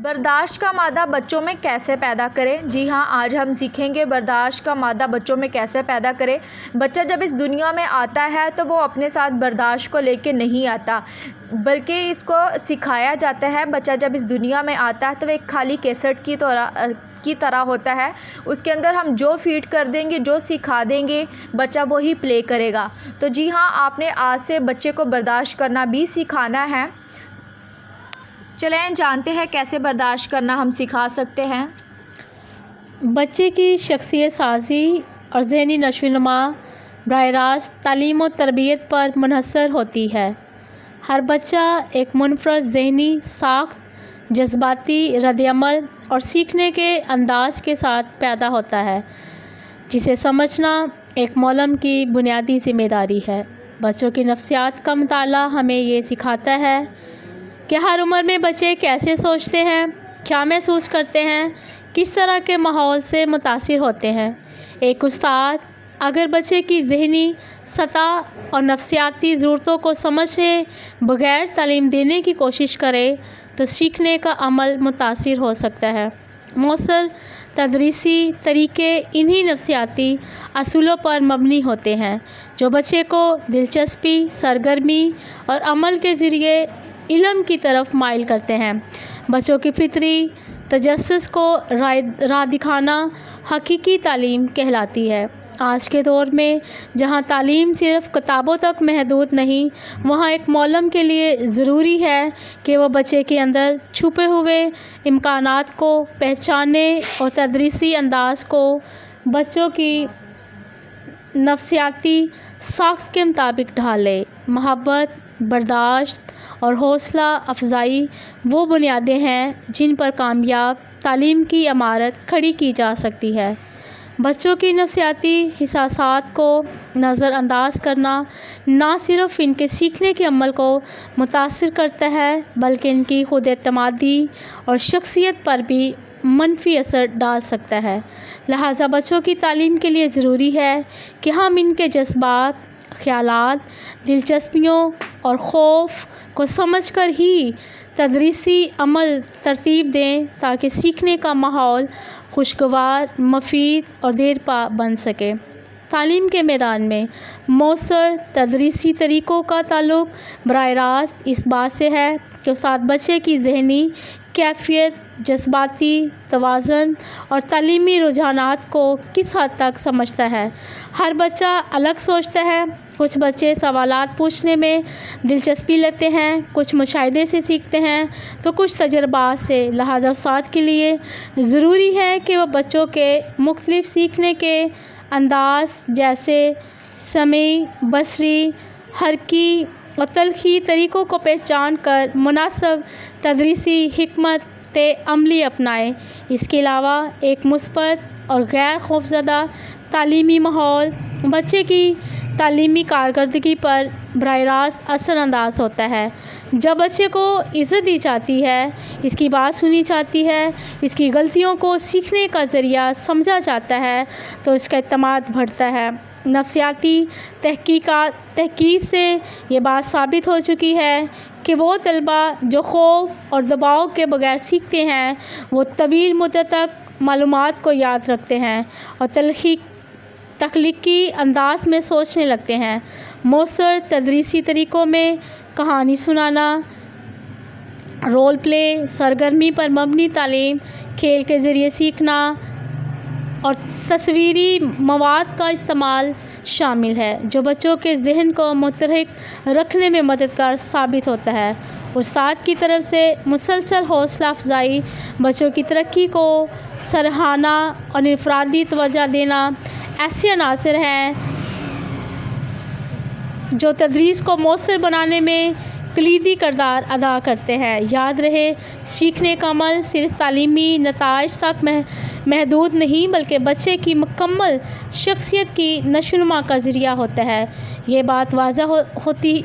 برداشت کا مادہ بچوں میں کیسے پیدا کریں؟ جی ہاں، آج ہم سیکھیں گے برداشت کا مادہ بچوں میں کیسے پیدا کریں۔ بچہ جب اس دنیا میں آتا ہے تو وہ اپنے ساتھ برداشت کو لے کے نہیں آتا، بلکہ اس کو سکھایا جاتا ہے۔ بچہ جب اس دنیا میں آتا ہے تو وہ ایک خالی کیسٹ کی طرح ہوتا ہے۔ اس کے اندر ہم جو فیڈ کر دیں گے، جو سکھا دیں گے، بچہ وہی پلے کرے گا۔ تو جی ہاں، آپ نے آج سے بچے کو برداشت کرنا بھی سکھانا ہے۔ چلیں جانتے ہیں کیسے برداشت کرنا ہم سکھا سکتے ہیں۔ بچے کی شخصیت سازی اور ذہنی نشو و نما براہ راست تعلیم و تربیت پر منحصر ہوتی ہے۔ ہر بچہ ایک منفرد ذہنی ساخت، جذباتی رد عمل اور سیکھنے کے انداز کے ساتھ پیدا ہوتا ہے، جسے سمجھنا ایک معلم کی بنیادی ذمہ داری ہے۔ بچوں کی نفسیات کا مطالعہ ہمیں یہ سکھاتا ہے کہ ہر عمر میں بچے کیسے سوچتے ہیں، کیا محسوس کرتے ہیں، کس طرح کے ماحول سے متاثر ہوتے ہیں۔ ایک استاد اگر بچے کی ذہنی سطح اور نفسیاتی ضرورتوں کو سمجھے بغیر تعلیم دینے کی کوشش کرے تو سیکھنے کا عمل متاثر ہو سکتا ہے۔ مؤثر تدریسی طریقے انہی نفسیاتی اصولوں پر مبنی ہوتے ہیں جو بچے کو دلچسپی، سرگرمی اور عمل کے ذریعے علم کی طرف مائل کرتے ہیں۔ بچوں کی فطری تجسس کو راہ دکھانا حقیقی تعلیم کہلاتی ہے۔ آج کے دور میں جہاں تعلیم صرف کتابوں تک محدود نہیں، وہاں ایک معلم کے لیے ضروری ہے کہ وہ بچے کے اندر چھپے ہوئے امکانات کو پہچانے اور تدریسی انداز کو بچوں کی نفسیاتی ساخت کے مطابق ڈھالے۔ محبت، برداشت اور حوصلہ افزائی وہ بنیادیں ہیں جن پر کامیاب تعلیم کی عمارت کھڑی کی جا سکتی ہے۔ بچوں کی نفسیاتی احساسات کو نظر انداز کرنا نہ صرف ان کے سیکھنے کے عمل کو متاثر کرتا ہے بلکہ ان کی خود اعتمادی اور شخصیت پر بھی منفی اثر ڈال سکتا ہے۔ لہٰذا بچوں کی تعلیم کے لیے ضروری ہے کہ ہم ان کے جذبات، خیالات، دلچسپیوں اور خوف کو سمجھ کر ہی تدریسی عمل ترتیب دیں تاکہ سیکھنے کا ماحول خوشگوار، مفید اور دیرپا بن سکے۔ تعلیم کے میدان میں مؤثر تدریسی طریقوں کا تعلق براہ راست اس بات سے ہے کہ استاد بچے کی ذہنی کیفیت، جذباتی توازن اور تعلیمی رجحانات کو کس حد تک سمجھتا ہے۔ ہر بچہ الگ سوچتا ہے۔ کچھ بچے سوالات پوچھنے میں دلچسپی لیتے ہیں، کچھ مشاہدے سے سیکھتے ہیں تو کچھ تجربات سے۔ لہٰذا استاد کے لیے ضروری ہے کہ وہ بچوں کے مختلف سیکھنے کے انداز جیسے سمعی، بصری، حرکی اور تلقی طریقوں کو پہچان کر مناسب تدریسی حکمت عملی اپنائے۔ اس کے علاوہ ایک مثبت اور غیر خوفزدہ تعلیمی ماحول بچے کی تعلیمی کارکردگی پر براہ راست اثر انداز ہوتا ہے۔ جب بچے کو عزت دی جاتی ہے، اس کی بات سنی جاتی ہے، اس کی غلطیوں کو سیکھنے کا ذریعہ سمجھا جاتا ہے تو اس کا اعتماد بڑھتا ہے۔ نفسیاتی تحقیق سے یہ بات ثابت ہو چکی ہے کہ وہ طلباء جو خوف اور دباؤ کے بغیر سیکھتے ہیں وہ طویل مدت تک معلومات کو یاد رکھتے ہیں اور تخلیقی انداز میں سوچنے لگتے ہیں۔ مؤثر تدریسی طریقوں میں کہانی سنانا، رول پلے، سرگرمی پر مبنی تعلیم، کھیل کے ذریعے سیکھنا اور تصویری مواد کا استعمال شامل ہے جو بچوں کے ذہن کو متحرک رکھنے میں مددگار ثابت ہوتا ہے۔ استاد کی طرف سے مسلسل حوصلہ افزائی، بچوں کی ترقی کو سراہنا اور انفرادی توجہ دینا ایسے عناصر ہیں جو تدریس کو مؤثر بنانے میں کلیدی کردار ادا کرتے ہیں۔ یاد رہے، سیکھنے کا عمل صرف تعلیمی نتائج تک محدود نہیں بلکہ بچے کی مکمل شخصیت کی نشو و نما کا ذریعہ ہوتا ہے۔ یہ بات واضح ہوتی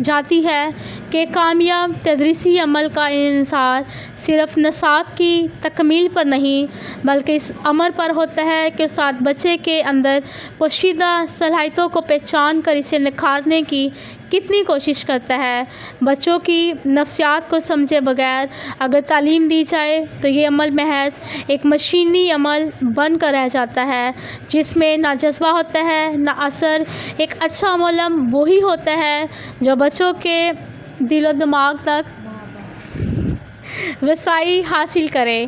جاتی ہے کہ کامیاب تدریسی عمل کا انحصار صرف نصاب کی تکمیل پر نہیں بلکہ اس امر پر ہوتا ہے کہ استاد بچے کے اندر پوشیدہ صلاحیتوں کو پہچان کر اسے نکھارنے کی کتنی کوشش کرتا ہے۔ بچوں کی نفسیات کو سمجھے بغیر اگر تعلیم دی جائے تو یہ عمل محض ایک مشینی عمل بن کر رہ جاتا ہے جس میں نہ جذبہ ہوتا ہے نہ اثر۔ ایک اچھا معلم وہی ہوتا ہے جو بچوں کے دل و دماغ تک رسائی حاصل کرے،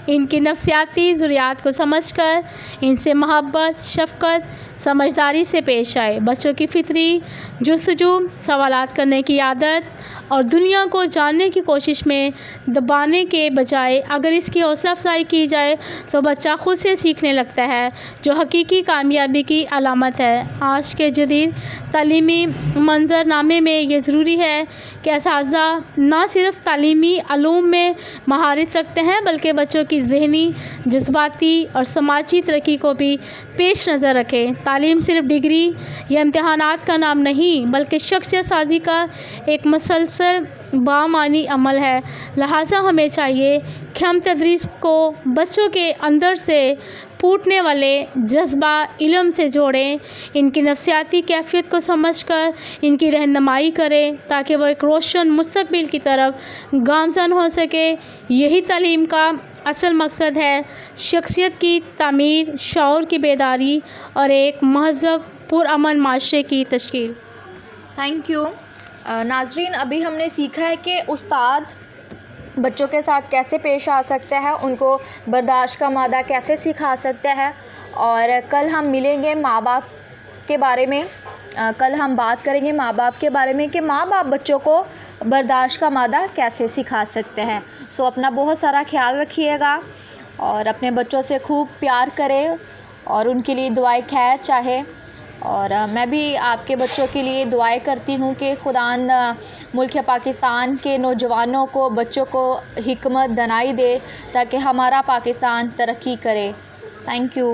ان کی نفسیاتی ضروریات کو سمجھ کر ان سے محبت، شفقت، سمجھداری سے پیش آئے۔ بچوں کی فطری جستجو، سوالات کرنے کی عادت اور دنیا کو جاننے کی کوشش میں دبانے کے بجائے اگر اس کی حوصلہ افزائی کی جائے تو بچہ خود سے سیکھنے لگتا ہے، جو حقیقی کامیابی کی علامت ہے۔ آج کے جدید تعلیمی منظر نامے میں یہ ضروری ہے کہ اساتذہ نہ صرف تعلیمی علوم میں مہارت رکھتے ہیں بلکہ بچوں کی ذہنی، جذباتی اور سماجی ترقی کو بھی پیش نظر رکھیں۔ تعلیم صرف ڈگری یا امتحانات کا نام نہیں بلکہ شخصیت سازی کا ایک مسلسل بامعنی عمل ہے، لہٰذا ہمیں چاہیے کہ ہم تدریس کو بچوں کے اندر سے پھوٹنے والے جذبہ علم سے جوڑیں، ان کی نفسیاتی کیفیت کو سمجھ کر ان کی رہنمائی کریں تاکہ وہ ایک روشن مستقبل کی طرف گامزن ہو سکے۔ یہی تعلیم کا اصل مقصد ہے، شخصیت کی تعمیر، شعور کی بیداری اور ایک مہذب پرامن معاشرے کی تشکیل۔ Thank you. ناظرین، ابھی ہم نے سیکھا ہے کہ استاد بچوں کے ساتھ کیسے پیش آ سکتا ہے، ان کو برداشت کا مادہ کیسے سکھا سکتا ہے، اور کل ہم ملیں گے ماں باپ کے بارے میں، کل ہم بات کریں گے ماں باپ کے بارے میں کہ ماں باپ بچوں کو برداشت کا مادہ کیسے سکھا سکتے ہیں۔ سو اپنا بہت سارا خیال رکھیے گا اور اپنے بچوں سے خوب پیار کریں اور ان کے لیے دعائیں خیر چاہے، اور میں بھی آپ کے بچوں کے لیے دعائیں کرتی ہوں کہ خداوند ملک پاکستان کے نوجوانوں کو، بچوں کو حکمت دانائی دے تاکہ ہمارا پاکستان ترقی کرے۔ Thank you.